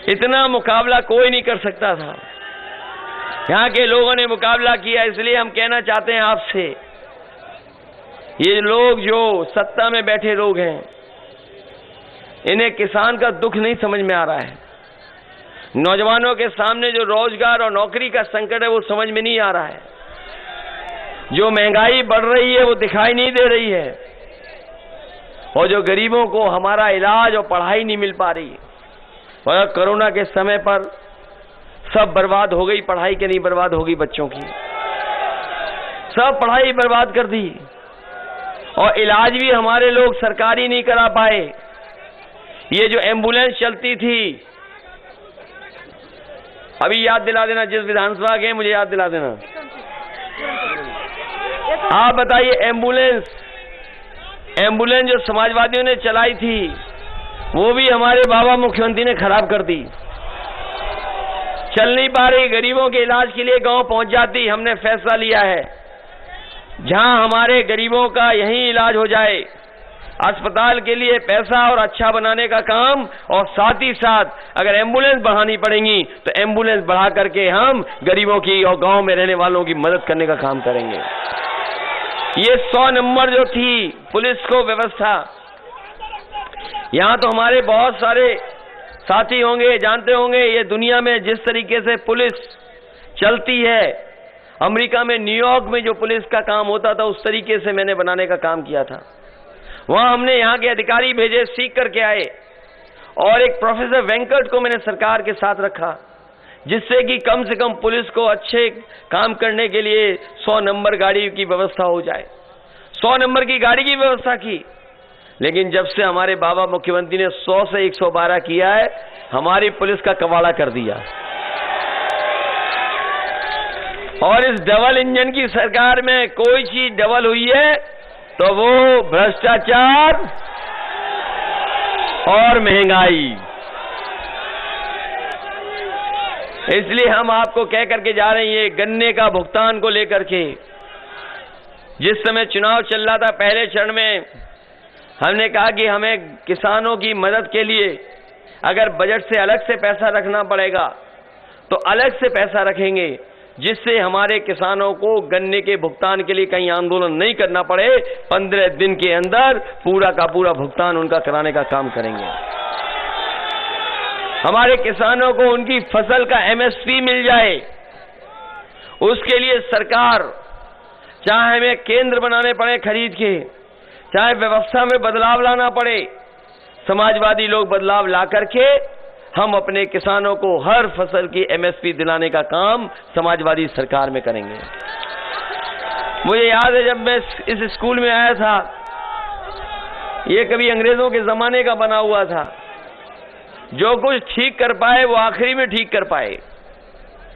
इतना मुकाबला कोई नहीं कर सकता था। यहाँ के लोगों ने मुकाबला किया। इसलिए हम कहना चाहते हैं आपसे, ये लोग जो सत्ता में बैठे लोग हैं, इन्हें किसान का दुख नहीं समझ में आ रहा है। नौजवानों के सामने जो रोजगार और नौकरी का संकट है वो समझ में नहीं आ रहा है। जो महंगाई बढ़ रही है वो दिखाई नहीं दे रही है, और जो गरीबों को हमारा इलाज और पढ़ाई नहीं मिल पा रही। और कोरोना के समय पर सब बर्बाद हो गई, पढ़ाई के नहीं बर्बाद हो गई, बच्चों की सब पढ़ाई बर्बाद कर दी, और इलाज भी हमारे लोग सरकारी नहीं करा पाए। ये जो एम्बुलेंस चलती थी, अभी याद दिला देना, जिस विधानसभा के मुझे याद दिला देना। आप बताइए, एम्बुलेंस जो समाजवादियों ने चलाई थी वो भी हमारे बाबा मुख्यमंत्री ने खराब कर दी। चल नहीं पा रही, गरीबों के इलाज के लिए गांव पहुंच जाती। हमने फैसला लिया है जहां हमारे गरीबों का यहीं इलाज हो जाए, अस्पताल के लिए पैसा और अच्छा बनाने का काम, और साथ ही साथ अगर एम्बुलेंस बढ़ानी पड़ेगी तो एम्बुलेंस बढ़ा करके हम गरीबों की और गांव में रहने वालों की मदद करने का काम करेंगे। ये 100 नंबर जो थी पुलिस को व्यवस्था, यहां तो हमारे बहुत सारे साथी होंगे, जानते होंगे ये दुनिया में जिस तरीके से पुलिस चलती है, अमेरिका में न्यूयॉर्क में जो पुलिस का काम होता था उस तरीके से मैंने बनाने का काम किया था। वहां हमने यहाँ के अधिकारी भेजे, सीख करके आए, और एक प्रोफेसर वेंकट को मैंने सरकार के साथ रखा, जिससे कि कम से कम पुलिस को अच्छे काम करने के लिए 100 नंबर गाड़ी की व्यवस्था हो जाए। 100 नंबर की गाड़ी की व्यवस्था की। लेकिन जब से हमारे बाबा मुख्यमंत्री ने 100 से 112 किया है, हमारी पुलिस का कबाड़ा कर दिया। और इस डबल इंजन की सरकार में कोई चीज डबल हुई है तो वो भ्रष्टाचार और महंगाई। इसलिए हम आपको कह करके जा रहे हैं, ये गन्ने का भुगतान को लेकर के जिस समय चुनाव चल रहा था, पहले चरण में हमने कहा कि हमें किसानों की मदद के लिए अगर बजट से अलग से पैसा रखना पड़ेगा तो अलग से पैसा रखेंगे, जिससे हमारे किसानों को गन्ने के भुगतान के लिए कहीं आंदोलन नहीं करना पड़े। 15 दिन के अंदर पूरा का पूरा भुगतान उनका कराने का काम करेंगे। हमारे किसानों को उनकी फसल का MSP मिल जाए, उसके लिए सरकार, चाहे हमें केंद्र बनाने पड़े खरीद के, चाहे व्यवस्था में बदलाव लाना पड़े, समाजवादी लोग बदलाव ला करके हम अपने किसानों को हर फसल की MSP दिलाने का काम समाजवादी सरकार में करेंगे। मुझे याद है जब मैं इस स्कूल में आया था, ये कभी अंग्रेजों के जमाने का बना हुआ था। जो कुछ ठीक कर पाए वो आखिरी में ठीक कर पाए।